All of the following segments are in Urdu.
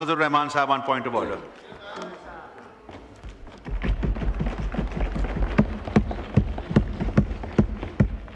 Rahman Sahab on point of order.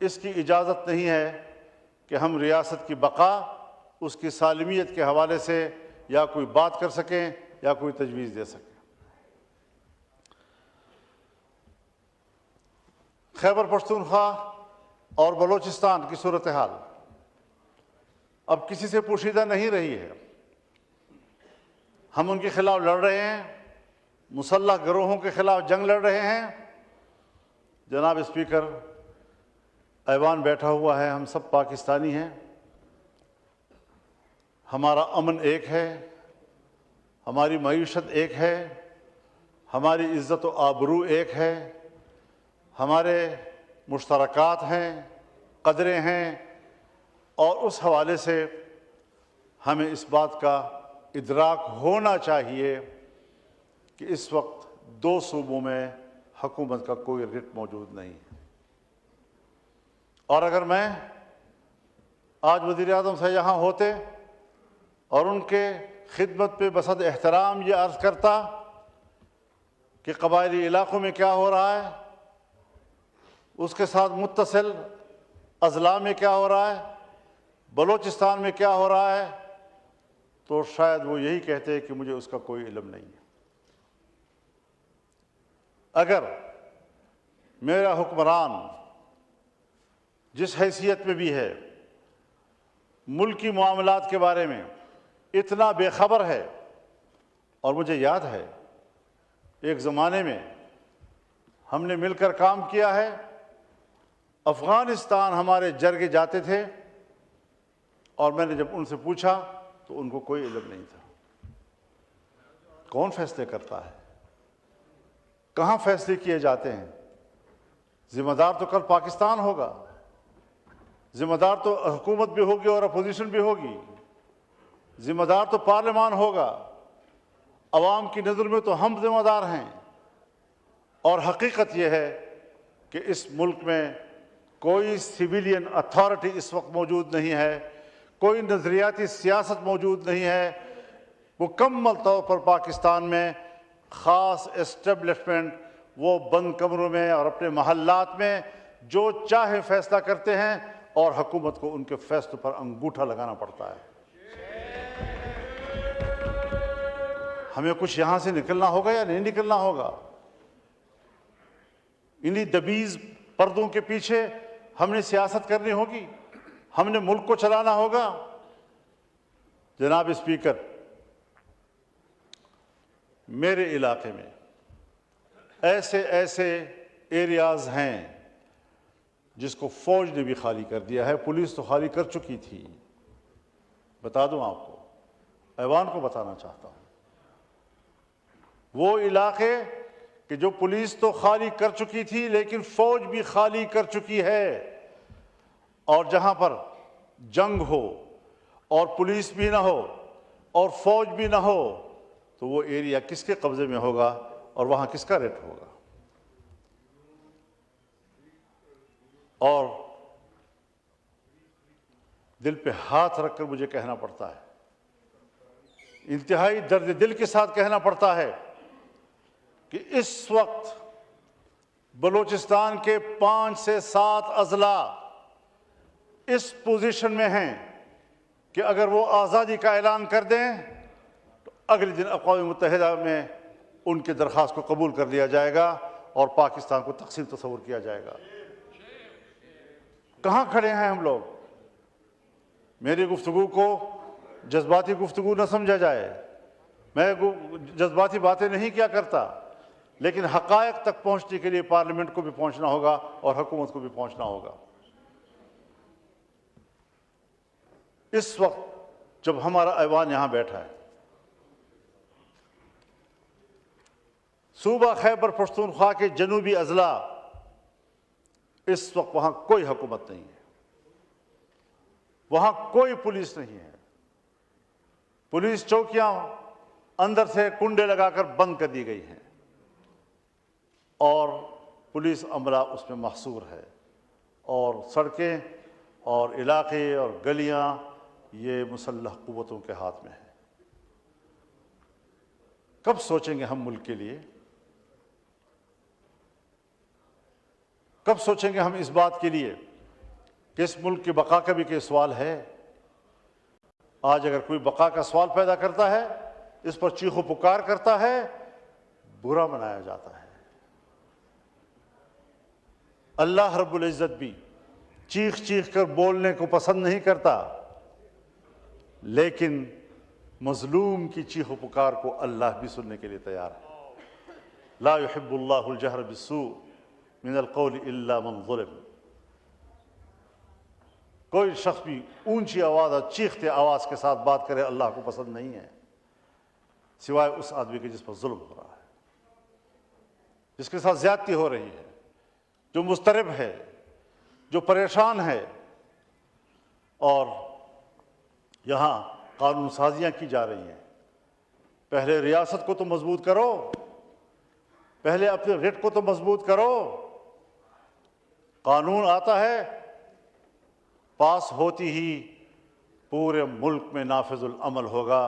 اس کی اجازت نہیں ہے کہ ہم ریاست کی بقا اس کی سالمیت کے حوالے سے یا کوئی بات کر سکیں یا کوئی تجویز دے سکیں۔ خیبر پختونخوا اور بلوچستان کی صورتحال اب کسی سے پوشیدہ نہیں رہی ہے۔ ہم ان کے خلاف لڑ رہے ہیں، مسلح گروہوں کے خلاف جنگ لڑ رہے ہیں۔ جناب اسپیکر، ایوان بیٹھا ہوا ہے، ہم سب پاکستانی ہیں، ہمارا امن ایک ہے، ہماری معیشت ایک ہے، ہماری عزت و آبرو ایک ہے، ہمارے مشترکات ہیں، قدریں ہیں، اور اس حوالے سے ہمیں اس بات کا ادراک ہونا چاہیے کہ اس وقت دو صوبوں میں حکومت کا کوئی رٹ موجود نہیں ہے۔ اور اگر میں آج وزیر اعظم سے یہاں ہوتے اور ان کے خدمت پہ بصد احترام یہ عرض کرتا کہ قبائلی علاقوں میں کیا ہو رہا ہے، اس کے ساتھ متصل اضلاع میں کیا ہو رہا ہے، بلوچستان میں کیا ہو رہا ہے، تو شاید وہ یہی کہتے کہ مجھے اس کا کوئی علم نہیں ہے۔ اگر میرا حکمران جس حیثیت میں بھی ہے ملکی معاملات کے بارے میں اتنا بے خبر ہے، اور مجھے یاد ہے ایک زمانے میں ہم نے مل کر کام کیا ہے، افغانستان ہمارے جرگے جاتے تھے، اور میں نے جب ان سے پوچھا تو ان کو کوئی علم نہیں تھا۔ کون فیصلے کرتا ہے؟ کہاں فیصلے کیے جاتے ہیں؟ ذمہ دار تو کل پاکستان ہوگا، ذمہ دار تو حکومت بھی ہوگی اور اپوزیشن بھی ہوگی، ذمہ دار تو پارلیمان ہوگا، عوام کی نظر میں تو ہم ذمہ دار ہیں۔ اور حقیقت یہ ہے کہ اس ملک میں کوئی سویلین اتھارٹی اس وقت موجود نہیں ہے، کوئی نظریاتی سیاست موجود نہیں ہے۔ مکمل طور پر پاکستان میں خاص اسٹیبلشمنٹ وہ بند کمروں میں اور اپنے محلات میں جو چاہے فیصلہ کرتے ہیں، اور حکومت کو ان کے فیصلوں پر انگوٹھا لگانا پڑتا ہے۔ ہمیں کچھ یہاں سے نکلنا ہوگا یا نہیں نکلنا ہوگا؟ انہی دبیز پردوں کے پیچھے ہم نے سیاست کرنی ہوگی، ہم نے ملک کو چلانا ہوگا۔ جناب اسپیکر، میرے علاقے میں ایسے ایریاز ہیں جس کو فوج نے بھی خالی کر دیا ہے، پولیس تو خالی کر چکی تھی۔ بتا دوں آپ کو، ایوان کو بتانا چاہتا ہوں، وہ علاقے کہ جو پولیس تو خالی کر چکی تھی لیکن فوج بھی خالی کر چکی ہے، اور جہاں پر جنگ ہو اور پولیس بھی نہ ہو اور فوج بھی نہ ہو تو وہ ایریا کس کے قبضے میں ہوگا اور وہاں کس کا ریٹ ہوگا؟ اور دل پہ ہاتھ رکھ کر مجھے کہنا پڑتا ہے، انتہائی درد دل کے ساتھ کہنا پڑتا ہے کہ اس وقت بلوچستان کے 5 سے 7 اضلاع اس پوزیشن میں ہیں کہ اگر وہ آزادی کا اعلان کر دیں تو اگلے دن اقوام متحدہ میں ان کی درخواست کو قبول کر لیا جائے گا اور پاکستان کو تقسیم تصور کیا جائے گا۔ کہاں کھڑے ہیں ہم لوگ؟ میری گفتگو کو جذباتی گفتگو نہ سمجھا جائے، میں جذباتی باتیں نہیں کیا کرتا، لیکن حقائق تک پہنچنے کے لیے پارلیمنٹ کو بھی پہنچنا ہوگا اور حکومت کو بھی پہنچنا ہوگا۔ اس وقت جب ہمارا ایوان یہاں بیٹھا ہے، صوبہ خیبر پختونخوا کے جنوبی اضلاع، اس وقت وہاں کوئی حکومت نہیں ہے، وہاں کوئی پولیس نہیں ہے، پولیس چوکیاں اندر سے کنڈے لگا کر بند کر دی گئی ہیں، اور پولیس عملہ اس میں محصور ہے، اور سڑکیں اور علاقے اور گلیاں یہ مسلح قوتوں کے ہاتھ میں ہیں۔ کب سوچیں گے ہم ملک کے لیے؟ کب سوچیں گے ہم اس بات کے لیے کہ اس ملک کی بقا کا بھی کوئی سوال ہے؟ آج اگر کوئی بقا کا سوال پیدا کرتا ہے، اس پر چیخ و پکار کرتا ہے، برا منایا جاتا ہے۔ اللہ رب العزت بھی چیخ چیخ کر بولنے کو پسند نہیں کرتا، لیکن مظلوم کی چیخ و پکار کو اللہ بھی سننے کے لیے تیار ہے۔ لا يحب اللہ الجہر بالسوء من القول الا من ظلم۔ کوئی شخص بھی اونچی آواز اور چیختے آواز کے ساتھ بات کرے اللہ کو پسند نہیں ہے، سوائے اس آدمی کے جس پر ظلم ہو رہا ہے، جس کے ساتھ زیادتی ہو رہی ہے، جو مضطرب ہے، جو پریشان ہے۔ اور یہاں قانون سازیاں کی جا رہی ہیں۔ پہلے ریاست کو تو مضبوط کرو، پہلے اپنے رٹ کو تو مضبوط کرو۔ قانون آتا ہے، پاس ہوتی ہی پورے ملک میں نافذ العمل ہوگا،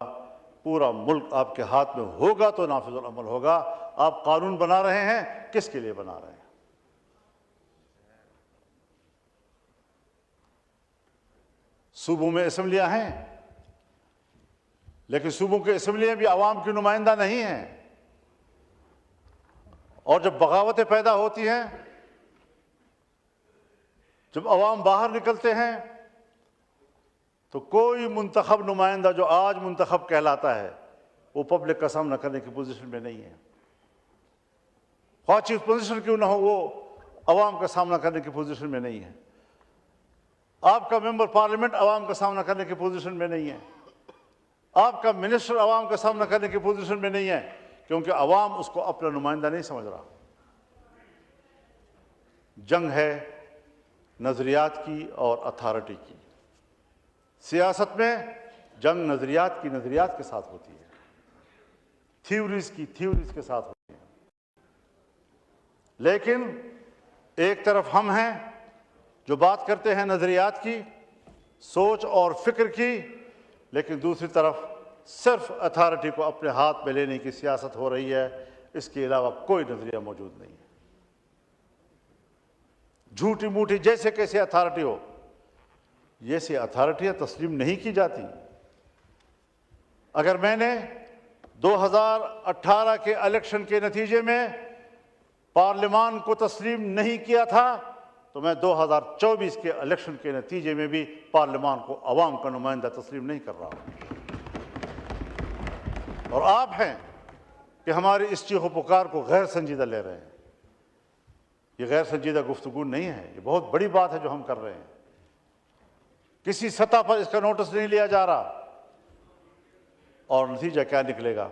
پورا ملک آپ کے ہاتھ میں ہوگا تو نافذ العمل ہوگا۔ آپ قانون بنا رہے ہیں، کس کے لیے بنا رہے ہیں؟ صوبوں میں اسمبلیاں ہیں، لیکن صوبوں کی اسمبلیاں بھی عوام کی نمائندہ نہیں ہیں، اور جب بغاوتیں پیدا ہوتی ہیں، جب عوام باہر نکلتے ہیں، تو کوئی منتخب نمائندہ جو آج منتخب کہلاتا ہے وہ پبلک کا سامنا کرنے کی پوزیشن میں نہیں ہے۔ خواہ چیف پوزیشن کیوں نہ ہو، وہ عوام کا سامنا کرنے کی پوزیشن میں نہیں ہے۔ آپ کا ممبر پارلیمنٹ عوام کا سامنا کرنے کی پوزیشن میں نہیں ہے، آپ کا منسٹر عوام کا سامنا کرنے کی پوزیشن میں نہیں ہے، کیونکہ عوام اس کو اپنا نمائندہ نہیں سمجھ رہا۔ جنگ ہے نظریات کی اور اتھارٹی کی۔ سیاست میں جنگ نظریات کے ساتھ ہوتی ہے، تھیوریز کے ساتھ ہوتی ہے۔ لیکن ایک طرف ہم ہیں جو بات کرتے ہیں نظریات کی، سوچ اور فکر کی، لیکن دوسری طرف صرف اتھارٹی کو اپنے ہاتھ میں لینے کی سیاست ہو رہی ہے، اس کے علاوہ کوئی نظریہ موجود نہیں ہے۔ جھوٹی موٹی جیسے کیسے اتھارٹی ہو، جیسے اتھارٹیاں تسلیم نہیں کی جاتی۔ اگر میں نے 2018 کے الیکشن کے نتیجے میں پارلیمان کو تسلیم نہیں کیا تھا، تو میں 2024 کے الیکشن کے نتیجے میں بھی پارلیمان کو عوام کا نمائندہ تسلیم نہیں کر رہا ہوں۔ اور آپ ہیں کہ ہماری اس چیخ و پکار کو غیر سنجیدہ لے رہے ہیں۔ یہ غیر سنجیدہ گفتگو نہیں ہے، یہ بہت بڑی بات ہے جو ہم کر رہے ہیں۔ کسی سطح پر اس کا نوٹس نہیں لیا جا رہا، اور نتیجہ کیا نکلے گا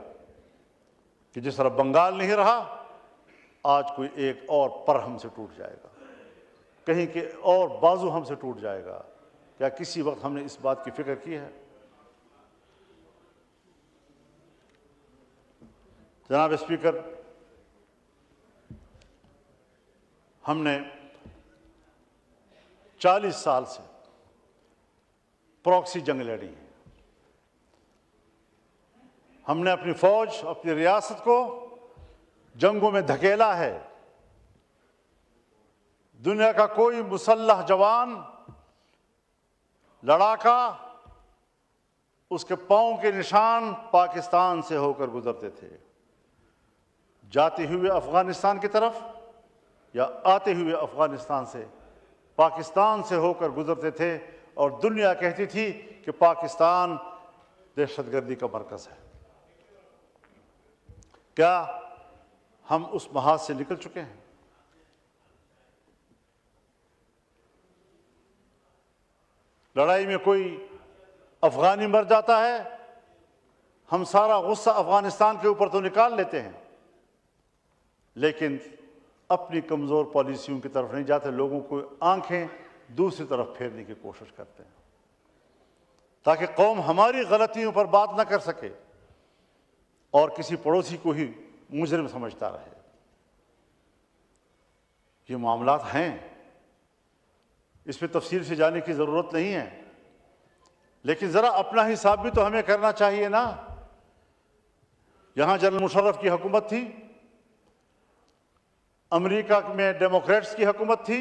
کہ جس طرح بنگال نہیں رہا، آج کوئی ایک اور پر ہم سے ٹوٹ جائے گا، کہیں کہ اور بازو ہم سے ٹوٹ جائے گا۔ کیا کسی وقت ہم نے اس بات کی فکر کی ہے؟ جناب اسپیکر، ہم نے 40 سال سے پراکسی جنگ لڑی ہے۔ ہم نے اپنی فوج، اپنی ریاست کو جنگوں میں دھکیلا ہے۔ دنیا کا کوئی مسلح جوان، لڑاکا، اس کے پاؤں کے نشان پاکستان سے ہو کر گزرتے تھے، جاتے ہوئے افغانستان کی طرف یا آتے ہوئے افغانستان سے پاکستان سے ہو کر گزرتے تھے، اور دنیا کہتی تھی کہ پاکستان دہشت گردی کا مرکز ہے۔ کیا ہم اس محاذ سے نکل چکے ہیں؟ لڑائی میں کوئی افغانی مر جاتا ہے، ہم سارا غصہ افغانستان کے اوپر تو نکال لیتے ہیں، لیکن اپنی کمزور پالیسیوں کی طرف نہیں جاتے، لوگوں کو آنکھیں دوسری طرف پھیرنے کی کوشش کرتے ہیں تاکہ قوم ہماری غلطیوں پر بات نہ کر سکے اور کسی پڑوسی کو ہی مجرم سمجھتا رہے۔ یہ معاملات ہیں، اس پہ تفصیل سے جانے کی ضرورت نہیں ہے، لیکن ذرا اپنا حساب بھی تو ہمیں کرنا چاہیے نا۔ یہاں جنرل مشرف کی حکومت تھی، امریکہ میں ڈیموکریٹس کی حکومت تھی،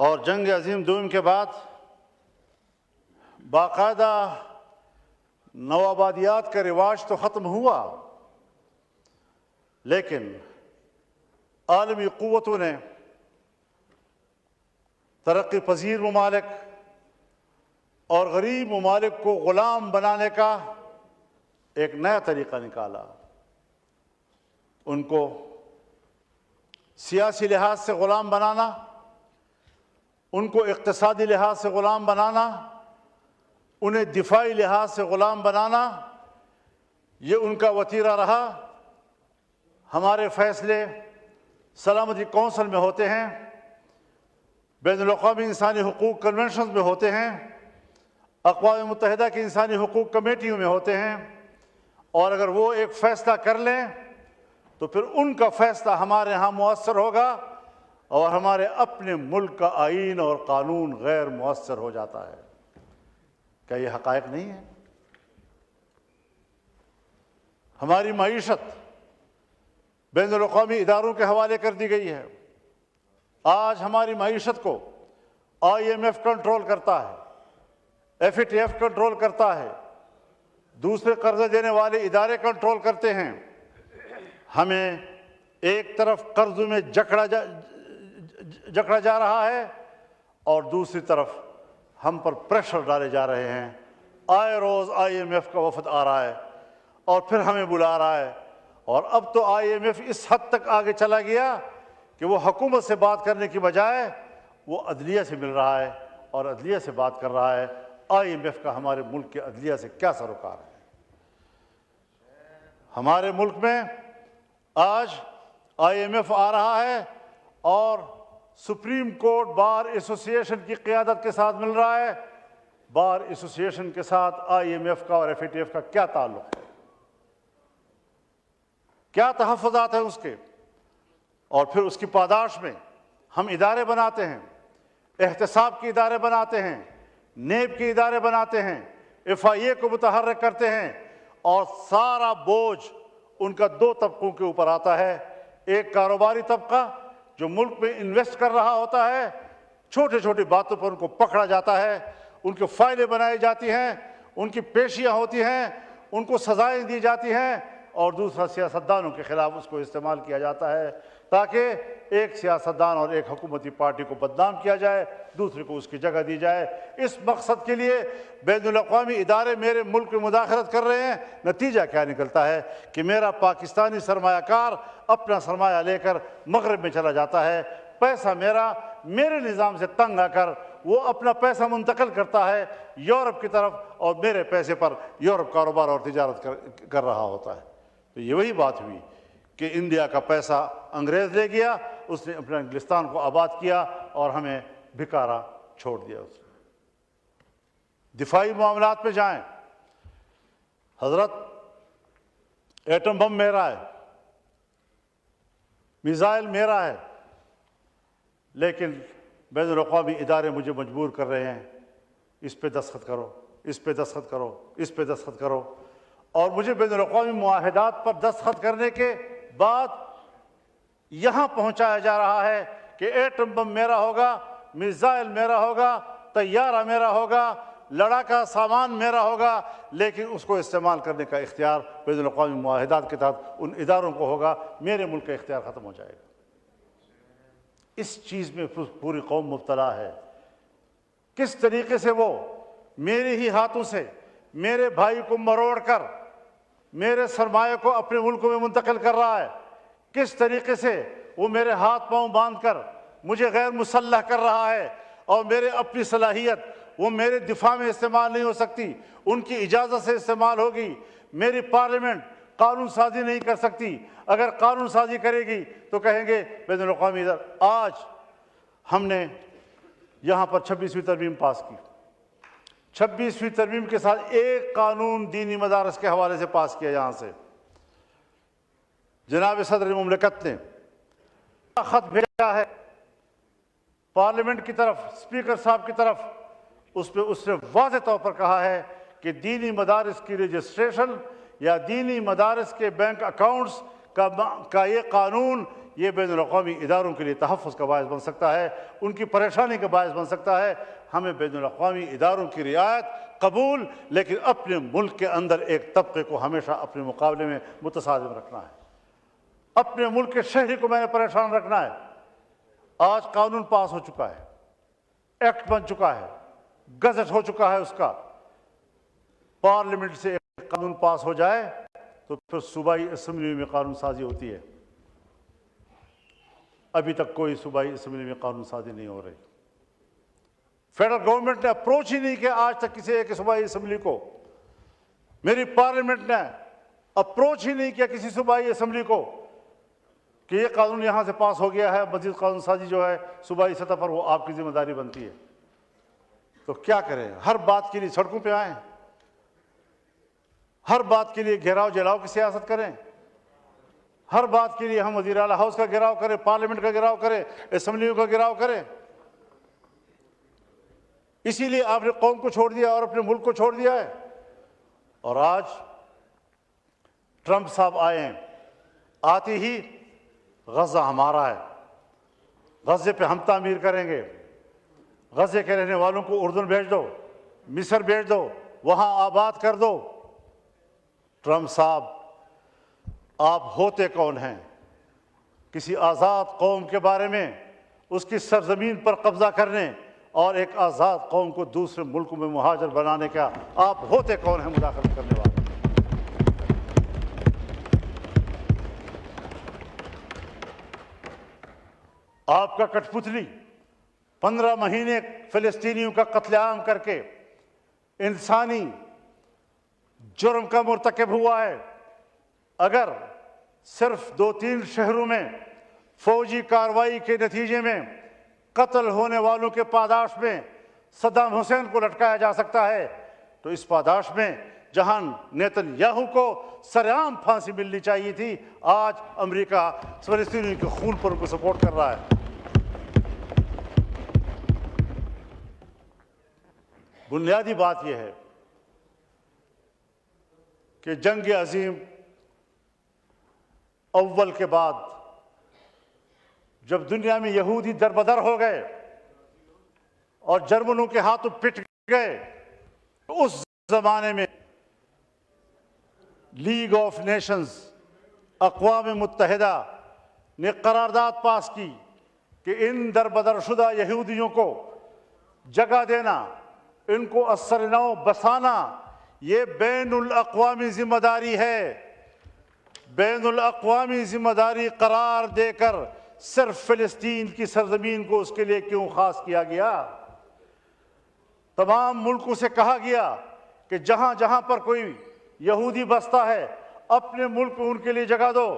اور جنگ عظیم دوم کے بعد باقاعدہ نوآبادیات کا رواج تو ختم ہوا، لیکن عالمی قوتوں نے ترقی پذیر ممالک اور غریب ممالک کو غلام بنانے کا ایک نیا طریقہ نکالا۔ ان کو سیاسی لحاظ سے غلام بنانا، ان کو اقتصادی لحاظ سے غلام بنانا، انہیں دفاعی لحاظ سے غلام بنانا، یہ ان کا وتیرہ رہا۔ ہمارے فیصلے سلامتی کونسل میں ہوتے ہیں، بین الاقوامی انسانی حقوق کنونشنز میں ہوتے ہیں، اقوام متحدہ کی انسانی حقوق کمیٹیوں میں ہوتے ہیں، اور اگر وہ ایک فیصلہ کر لیں تو پھر ان کا فیصلہ ہمارے ہاں مؤثر ہوگا اور ہمارے اپنے ملک کا آئین اور قانون غیر مؤثر ہو جاتا ہے۔ کیا یہ حقائق نہیں ہے؟ ہماری معیشت بین الاقوامی اداروں کے حوالے کر دی گئی ہے۔ آج ہماری معیشت کو IMF کنٹرول کرتا ہے، FATF کنٹرول کرتا ہے، دوسرے قرضے دینے والے ادارے کنٹرول کرتے ہیں۔ ہمیں ایک طرف قرضوں میں جکڑا جا رہا ہے اور دوسری طرف ہم پر پریشر ڈالے جا رہے ہیں۔ آئے روز IMF کا وفد آ رہا ہے اور پھر ہمیں بلا رہا ہے، اور اب تو IMF اس حد تک آگے چلا گیا کہ وہ حکومت سے بات کرنے کی بجائے وہ عدلیہ سے مل رہا ہے اور عدلیہ سے بات کر رہا ہے۔ IMF کا ہمارے ملک کے عدلیہ سے کیا سروکار ہے؟ ہمارے ملک میں آج IMF آ رہا ہے اور سپریم کورٹ بار ایسوسی ایشن کی قیادت کے ساتھ مل رہا ہے۔ بار ایسوسی ایشن کے ساتھ IMF کا اور FATF کا کیا تعلق ہے؟ کیا تحفظات ہیں اس کے؟ اور پھر اس کی پاداش میں ہم ادارے بناتے ہیں، احتساب کے ادارے بناتے ہیں، نیب کے ادارے بناتے ہیں، FIA کو متحرک کرتے ہیں، اور سارا بوجھ ان کا دو طبقوں کے اوپر آتا ہے۔ ایک کاروباری طبقہ جو ملک میں انویسٹ کر رہا ہوتا ہے، چھوٹی چھوٹی باتوں پر ان کو پکڑا جاتا ہے، ان کی فائلیں بنائی جاتی ہیں، ان کی پیشیاں ہوتی ہیں، ان کو سزائیں دی جاتی ہیں، اور دوسرا سیاستدانوں کے خلاف اس کو استعمال کیا جاتا ہے تاکہ ایک سیاستدان اور ایک حکومتی پارٹی کو بدنام کیا جائے، دوسرے کو اس کی جگہ دی جائے۔ اس مقصد کے لیے بین الاقوامی ادارے میرے ملک میں مداخلت کر رہے ہیں۔ نتیجہ کیا نکلتا ہے کہ میرا پاکستانی سرمایہ کار اپنا سرمایہ لے کر مغرب میں چلا جاتا ہے، پیسہ میرے نظام سے تنگ آ کر وہ اپنا پیسہ منتقل کرتا ہے یورپ کی طرف، اور میرے پیسے پر یورپ کاروبار اور تجارت کر رہا ہوتا ہے۔ تو یہ وہی بات ہوئی کہ انڈیا کا پیسہ انگریز لے گیا، اس نے اپنے انگلستان کو آباد کیا اور ہمیں بھکارا چھوڑ دیا۔ اس نے دفاعی معاملات میں جائیں، حضرت ایٹم بم میرا ہے، میزائل میرا ہے، لیکن بین الاقوامی ادارے مجھے مجبور کر رہے ہیں، اس پہ دستخط کرو، اس پہ دستخط کرو، اس پہ دستخط کرو، اور مجھے بین الاقوامی معاہدات پر دستخط کرنے کے بعد یہاں پہنچایا جا رہا ہے کہ ایٹم بم میرا ہوگا، میزائل میرا ہوگا، طیارہ میرا ہوگا، لڑاکا سامان میرا ہوگا، لیکن اس کو استعمال کرنے کا اختیار بین الاقوامی معاہدات کے تحت ان اداروں کو ہوگا۔ میرے ملک کا اختیار ختم ہو جائے گا۔ اس چیز میں پوری قوم مبتلا ہے۔ کس طریقے سے وہ میرے ہی ہاتھوں سے میرے بھائی کو مروڑ کر میرے سرمایہ کو اپنے ملکوں میں منتقل کر رہا ہے، کس طریقے سے وہ میرے ہاتھ پاؤں باندھ کر مجھے غیر مسلح کر رہا ہے، اور میرے اپنی صلاحیت وہ میرے دفاع میں استعمال نہیں ہو سکتی، ان کی اجازت سے استعمال ہوگی۔ میری پارلیمنٹ قانون سازی نہیں کر سکتی، اگر قانون سازی کرے گی تو کہیں گے بین الاقوامی ادارے۔ آج ہم نے یہاں پر 26ویں ترمیم پاس کی، 26ویں ترمیم کے ساتھ ایک قانون دینی مدارس کے حوالے سے پاس کیا یہاں سے۔ جناب صدر مملکت نے خط بھیجا ہے پارلیمنٹ کی طرف، اسپیکر صاحب کی طرف، اس نے واضح طور پر کہا ہے کہ دینی مدارس کی رجسٹریشن یا دینی مدارس کے بینک اکاؤنٹس کا یہ قانون یہ بین الاقوامی اداروں کے لیے تحفظ کا باعث بن سکتا ہے، ان کی پریشانی کا باعث بن سکتا ہے۔ ہمیں بین الاقوامی اداروں کی رعایت قبول، لیکن اپنے ملک کے اندر ایک طبقے کو ہمیشہ اپنے مقابلے میں متصادم رکھنا ہے، اپنے ملک کے شہری کو میں نے پریشان رکھنا ہے۔ آج قانون پاس ہو چکا ہے، ایکٹ بن چکا ہے، گزٹ ہو چکا ہے اس کا، پارلیمنٹ سے ایک قانون پاس ہو جائے تو پھر صوبائی اسمبلی میں قانون سازی ہوتی ہے۔ ابھی تک کوئی صوبائی اسمبلی میں قانون سازی نہیں ہو رہی۔ فیڈرل گورنمنٹ نے اپروچ ہی نہیں کیا آج تک کسی ایک صوبائی اسمبلی کو، میری پارلیمنٹ نے اپروچ ہی نہیں کیا کسی صوبائی اسمبلی کو کہ یہ قانون یہاں سے پاس ہو گیا ہے، مزید قانون سازی جو ہے صوبائی سطح پر وہ آپ کی ذمہ داری بنتی ہے۔ تو کیا کریں؟ ہر بات کے لیے سڑکوں پہ آئیں، ہر بات کے لیے گھیراؤ جلاؤ کی سیاست کریں، ہر بات کے لیے ہم وزیر اعلیٰ ہاؤس کا گھیراؤ کریں، پارلیمنٹ کا گھیراؤ کریں، اسمبلیوں کا گھیراؤ کریں۔ اسی لیے آپ نے قوم کو چھوڑ دیا اور اپنے ملک کو چھوڑ دیا ہے۔ اور آج ٹرمپ صاحب آئے ہیں، آتے ہی غزہ ہمارا ہے، غزے پہ ہم تعمیر کریں گے، غزے کے رہنے والوں کو اردن بھیج دو، مصر بھیج دو، وہاں آباد کر دو۔ ٹرمپ صاحب آپ ہوتے کون ہیں؟ کسی آزاد قوم کے بارے میں، اس کی سرزمین پر قبضہ کرنے اور ایک آزاد قوم کو دوسرے ملکوں میں مہاجر بنانے کا آپ ہوتے کون ہیں مداخلت کرنے والے؟ آپ کا کٹھ پتلی 15 مہینے فلسطینیوں کا قتل عام کر کے انسانی جرم کا مرتکب ہوا ہے۔ اگر صرف 2-3 شہروں میں فوجی کارروائی کے نتیجے میں قتل ہونے والوں کے پاداش میں صدام حسین کو لٹکایا جا سکتا ہے، تو اس پاداش میں جہاں نیتن یاہو کو سرعام پھانسی ملنی چاہیے تھی، آج امریکہ فلسطینیوں کے خون پر ان کو سپورٹ کر رہا ہے۔ بنیادی بات یہ ہے کہ جنگ عظیم اول کے بعد جب دنیا میں یہودی دربدر ہو گئے اور جرمنوں کے ہاتھوں پٹ گئے، تو اس زمانے میں لیگ آف نیشنز، اقوام متحدہ نے قرارداد پاس کی کہ ان دربدر شدہ یہودیوں کو جگہ دینا، ان کو اثر نو بسانا، یہ بین الاقوامی ذمہ داری ہے۔ بین الاقوامی ذمہ داری قرار دے کر صرف فلسطین کی سرزمین کو اس کے لیے کیوں خاص کیا گیا؟ تمام ملکوں سے کہا گیا کہ جہاں جہاں پر کوئی یہودی بستا ہے اپنے ملک میں ان کے لیے جگہ دو۔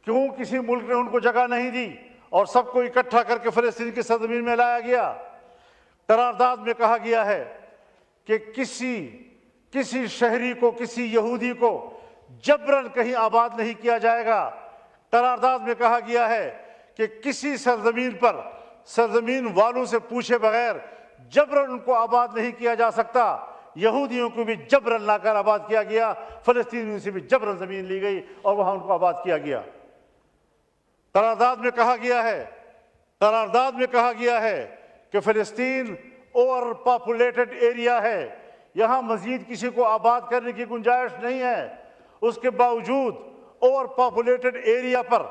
کیوں کسی ملک نے ان کو جگہ نہیں دی اور سب کو اکٹھا کر کے فلسطین کی سرزمین میں لایا گیا؟ قرارداد میں کہا گیا ہے کہ کسی شہری کو، کسی یہودی کو جبراً کہیں آباد نہیں کیا جائے گا۔ قرارداد میں کہا گیا ہے کہ کسی سرزمین پر سرزمین والوں سے پوچھے بغیر جبراً ان کو آباد نہیں کیا جا سکتا۔ یہودیوں کو بھی جبراً لا کر آباد کیا گیا، فلسطینیوں سے بھی جبراً زمین لی گئی اور وہاں ان کو آباد کیا گیا۔ قرارداد میں کہا گیا ہے کہ فلسطین اوور پاپولیٹڈ ایریا ہے، یہاں مزید کسی کو آباد کرنے کی گنجائش نہیں ہے۔ اس کے باوجود اوور پاپولیٹڈ ایریا پر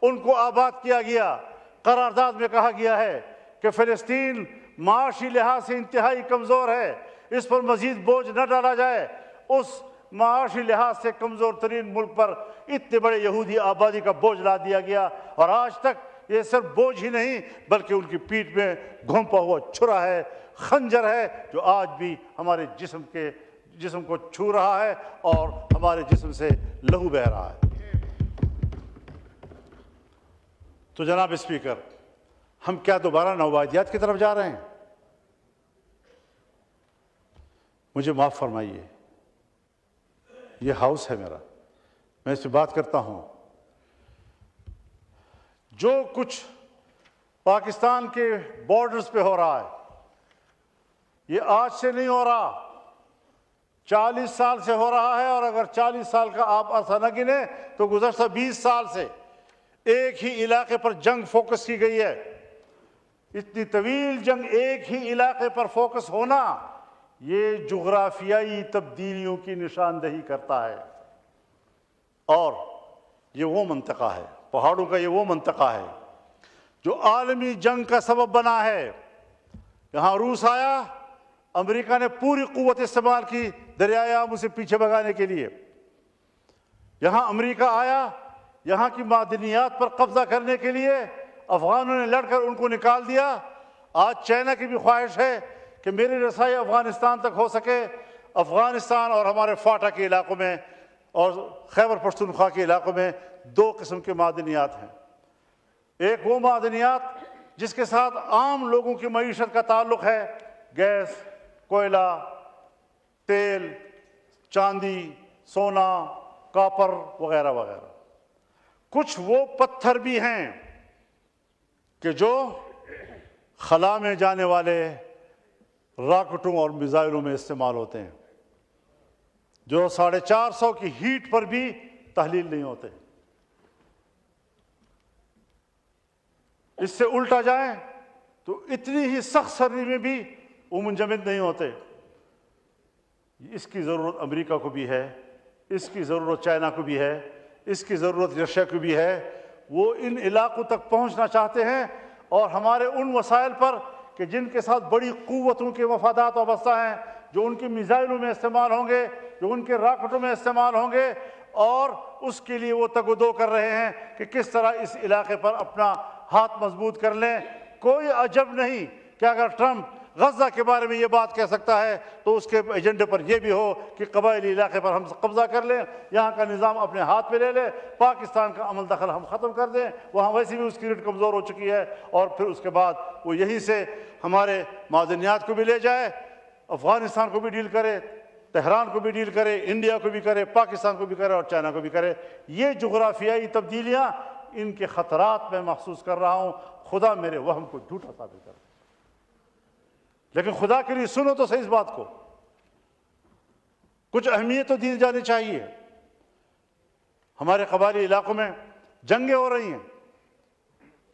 ان کو آباد کیا گیا۔ قرارداد میں کہا گیا ہے کہ فلسطین معاشی لحاظ سے انتہائی کمزور ہے، اس پر مزید بوجھ نہ ڈالا جائے۔ اس معاشی لحاظ سے کمزور ترین ملک پر اتنے بڑے یہودی آبادی کا بوجھ لا دیا گیا، اور آج تک یہ صرف بوجھ ہی نہیں بلکہ ان کی پیٹھ میں گھونپا ہوا چھرا ہے، خنجر ہے، جو آج بھی ہمارے جسم کو چھو رہا ہے اور ہمارے جسم سے لہو بہہ رہا ہے۔ تو جناب اسپیکر، ہم کیا دوبارہ نوآبادیات کی طرف جا رہے ہیں؟ مجھے معاف فرمائیے، یہ ہاؤس ہے میرا، میں اس پہ بات کرتا ہوں۔ جو کچھ پاکستان کے بارڈرز پہ ہو رہا ہے یہ آج سے نہیں ہو رہا، 40 سال سے ہو رہا ہے، اور اگر 40 سال کا آپ عرصہ نہ گنے تو گزشتہ 20 سال سے ایک ہی علاقے پر جنگ فوکس کی گئی ہے. اتنی طویل جنگ ایک ہی علاقے پر فوکس ہونا یہ جغرافیائی تبدیلیوں کی نشاندہی کرتا ہے. اور یہ وہ منطقہ ہے، پہاڑوں کا یہ وہ منطقہ ہے جو عالمی جنگ کا سبب بنا ہے. یہاں روس آیا، امریکہ نے پوری قوت استعمال کی دریائے آمو سے پیچھے بھگانے کے لیے. یہاں امریکہ آیا، یہاں کی معدنیات پر قبضہ کرنے کے لیے افغانوں نے لڑ کر ان کو نکال دیا. آج چائنا کی بھی خواہش ہے کہ میری رسائی افغانستان تک ہو سکے. افغانستان اور ہمارے فاٹا کے علاقوں میں اور خیبر پختونخوا کے علاقوں میں دو قسم کے معدنیات ہیں. ایک وہ معدنیات جس کے ساتھ عام لوگوں کی معیشت کا تعلق ہے، گیس، کوئلہ، تیل، چاندی، سونا، کاپر وغیرہ وغیرہ. کچھ وہ پتھر بھی ہیں کہ جو خلا میں جانے والے راکٹوں اور میزائلوں میں استعمال ہوتے ہیں، جو 450 کی ہیٹ پر بھی تحلیل نہیں ہوتے. اس سے الٹا جائیں تو اتنی ہی سخت سردی میں بھی وہ منجمد نہیں ہوتے. اس کی ضرورت امریکہ کو بھی ہے، اس کی ضرورت چائنا کو بھی ہے، اس کی ضرورت رشیا کو بھی ہے. وہ ان علاقوں تک پہنچنا چاہتے ہیں اور ہمارے ان وسائل پر کہ جن کے ساتھ بڑی قوتوں کے مفادات وابستہ ہیں، جو ان کی میزائلوں میں استعمال ہوں گے، جو ان کے راکٹوں میں استعمال ہوں گے، اور اس کے لیے وہ تگ و دو کر رہے ہیں کہ کس طرح اس علاقے پر اپنا ہاتھ مضبوط کر لیں. کوئی عجب نہیں کہ اگر ٹرمپ غزہ کے بارے میں یہ بات کہہ سکتا ہے تو اس کے ایجنڈے پر یہ بھی ہو کہ قبائلی علاقے پر ہم قبضہ کر لیں، یہاں کا نظام اپنے ہاتھ میں لے لیں، پاکستان کا عمل دخل ہم ختم کر دیں. وہاں ویسے بھی اس کی ریٹ کمزور ہو چکی ہے، اور پھر اس کے بعد وہ یہیں سے ہمارے معدنیات کو بھی لے جائے، افغانستان کو بھی ڈیل کرے، تہران کو بھی ڈیل کرے، انڈیا کو بھی کرے، پاکستان کو بھی کرے اور چائنا کو بھی کرے. یہ جغرافیائی تبدیلیاں، ان کے خطرات میں محسوس کر رہا ہوں. خدا میرے وہم کو جھوٹا ثابت کر. لیکن خدا کے لیے سنو تو صحیح اس بات کو، کچھ اہمیت تو دی جانی چاہیے. ہمارے قبائلی علاقوں میں جنگیں ہو رہی ہیں،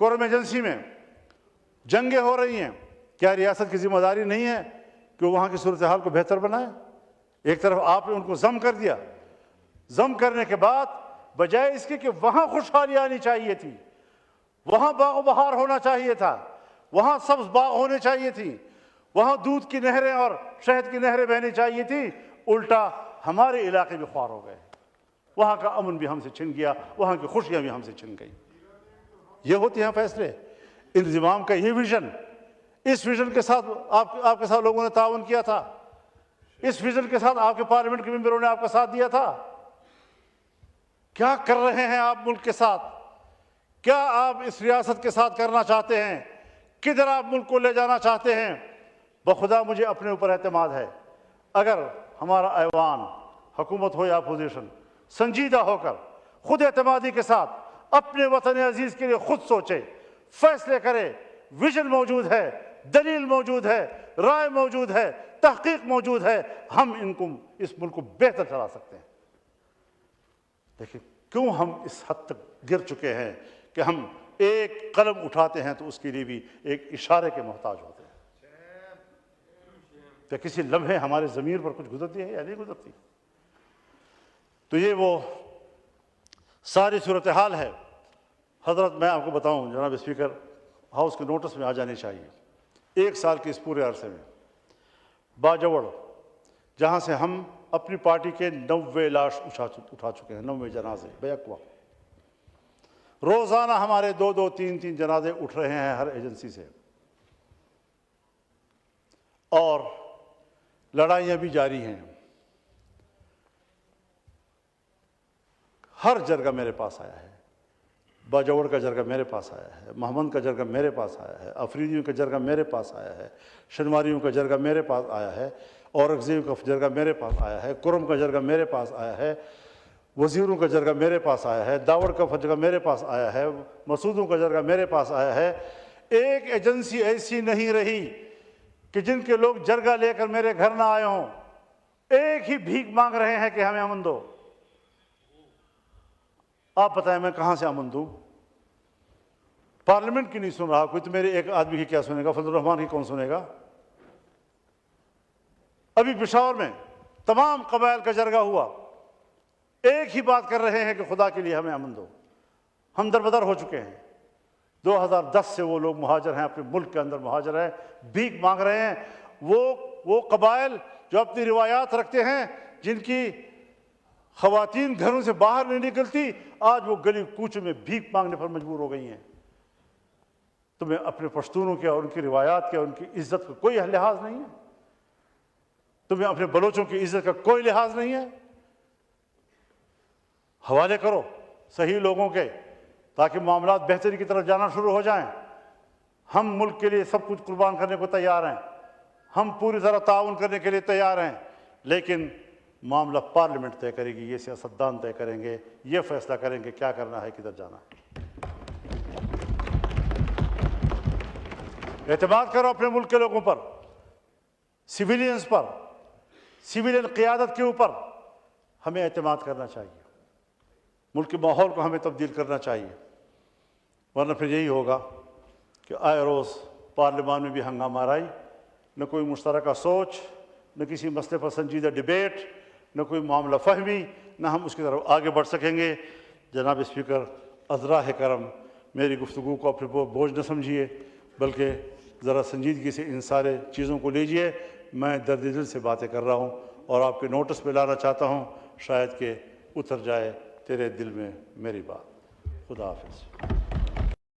قوم ایجنسی میں جنگیں ہو رہی ہیں. کیا ریاست کی ذمہ داری نہیں ہے کہ وہاں کی صورتحال کو بہتر بنائے؟ ایک طرف آپ نے ان کو ضم کر دیا، ضم کرنے کے بعد بجائے اس کے کہ وہاں خوشحالی آنی چاہیے تھی، وہاں باغ و بہار ہونا چاہیے تھا، وہاں سبز باغ ہونے چاہیے تھی، وہاں دودھ کی نہریں اور شہد کی نہریں بہنی چاہیے تھی، الٹا ہمارے علاقے بھی خوار ہو گئے. وہاں کا امن بھی ہم سے چھن گیا، وہاں کی خوشیاں بھی ہم سے چھن گئیں. یہ ہوتے ہیں فیصلے. انضمام کا یہ ویژن، اس ویژن کے ساتھ آپ کے ساتھ لوگوں نے تعاون کیا تھا، اس ویژن کے ساتھ آپ کے پارلیمنٹ کے ممبروں نے آپ کا ساتھ دیا تھا. کیا کر رہے ہیں آپ ملک کے ساتھ؟ کیا آپ اس ریاست کے ساتھ کرنا چاہتے ہیں؟ کدھر آپ ملک کو لے جانا چاہتے ہیں؟ بخدا مجھے اپنے اوپر اعتماد ہے. اگر ہمارا ایوان، حکومت ہو یا اپوزیشن، سنجیدہ ہو کر خود اعتمادی کے ساتھ اپنے وطن عزیز کے لیے خود سوچے، فیصلے کرے، ویژن موجود ہے، دلیل موجود ہے، رائے موجود ہے، تحقیق موجود ہے، ہم اس ملک کو بہتر چلا سکتے ہیں. دیکھیں کیوں ہم اس حد تک گر چکے ہیں کہ ہم ایک قلم اٹھاتے ہیں تو اس کے لیے بھی ایک اشارے کے محتاج ہوتے ہیں. کہ کسی لمحے ہمارے ضمیر پر کچھ گزرتی ہے یا نہیں گزرتی. تو یہ وہ ساری صورتحال ہے. حضرت میں آپ کو بتاؤں، جناب اسپیکر، ہاؤس کے نوٹس میں آ جانی چاہیے. 1 سال کے اس پورے عرصے میں باجوڑ، جہاں سے ہم اپنی پارٹی کے 90 لاش اٹھا چکے ہیں، 90 جنازے بیک وقت. روزانہ ہمارے 2-2 3-3 جنازے اٹھ رہے ہیں ہر ایجنسی سے، اور لڑائیاں بھی جاری ہیں. ہر جرگہ میرے پاس آیا ہے. باجوڑ کا جرگہ میرے پاس آیا ہے، محمد کا جرگہ میرے پاس آیا ہے، افریدیوں کا جرگہ میرے پاس آیا ہے، شنواریوں کا جرگہ میرے پاس آیا ہے، اورنگزیب کا جرگہ میرے پاس آیا ہے، کرم کا جرگہ میرے پاس آیا ہے، وزیروں کا جرگہ میرے پاس آیا ہے، داوڑ کا جرگہ میرے پاس آیا ہے، مسعودوں کا جرگہ میرے پاس آیا ہے. ایک ایجنسی ایسی نہیں رہی کہ جن کے لوگ جرگہ لے کر میرے گھر نہ آئے ہوں. ایک ہی بھیک مانگ رہے ہیں کہ ہمیں امن دو. آپ بتائیں میں کہاں سے امن دوں؟ پارلیمنٹ کی نہیں سن رہا کوئی، تو میرے ایک آدمی کی کیا سنے گا؟ فضل الرحمان کی کون سنے گا؟ ابھی پشاور میں تمام قبائل کا جرگہ ہوا، ایک ہی بات کر رہے ہیں کہ خدا کے لیے ہمیں امن دو۔ ہم دربدر ہو چکے ہیں، 2010 سے وہ لوگ مہاجر ہیں، اپنے ملک کے اندر مہاجر ہیں، بھیک مانگ رہے ہیں۔ وہ قبائل جو اپنی روایات رکھتے ہیں، جن کی خواتین گھروں سے باہر نہیں نکلتی، آج وہ گلی کوچوں میں بھیک مانگنے پر مجبور ہو گئی ہیں۔ تمہیں اپنے پشتونوں کے اور ان کی روایات کے اور ان کی عزت کا کوئی لحاظ نہیں ہے؟ تمہیں اپنے بلوچوں کی عزت کا کوئی لحاظ نہیں ہے؟ حوالے کرو صحیح لوگوں کے، تاکہ معاملات بہتری کی طرف جانا شروع ہو جائیں۔ ہم ملک کے لیے سب کچھ قربان کرنے کو تیار ہیں، ہم پوری طرح تعاون کرنے کے لیے تیار ہیں، لیکن معاملہ پارلیمنٹ طے کرے گی، یہ سیاستدان طے کریں گے، یہ فیصلہ کریں گے کیا کرنا ہے، کدھر جانا ہے۔ اعتماد کرو اپنے ملک کے لوگوں پر، سویلینز پر، سویلین قیادت کے اوپر ہمیں اعتماد کرنا چاہیے۔ ملک کے ماحول کو ہمیں تبدیل کرنا چاہیے، ورنہ پھر یہی ہوگا کہ آئے روز پارلیمان میں بھی ہنگامہ آرائی، نہ کوئی مشترکہ سوچ، نہ کسی مسئلے پر سنجیدہ ڈیبیٹ، نہ کوئی معاملہ فہمی، نہ ہم اس کی طرف آگے بڑھ سکیں گے۔ جناب اسپیکر، عذراء کرم، میری گفتگو کو اپنے بوجھ نہ سمجھیے، بلکہ ذرا سنجیدگی سے ان سارے چیزوں کو لیجئے۔ میں درد دل سے باتیں کر رہا ہوں اور آپ کے نوٹس پہ لانا چاہتا ہوں، شاید کہ اتر جائے تیرے دل میں میری بات۔ خدا حافظ۔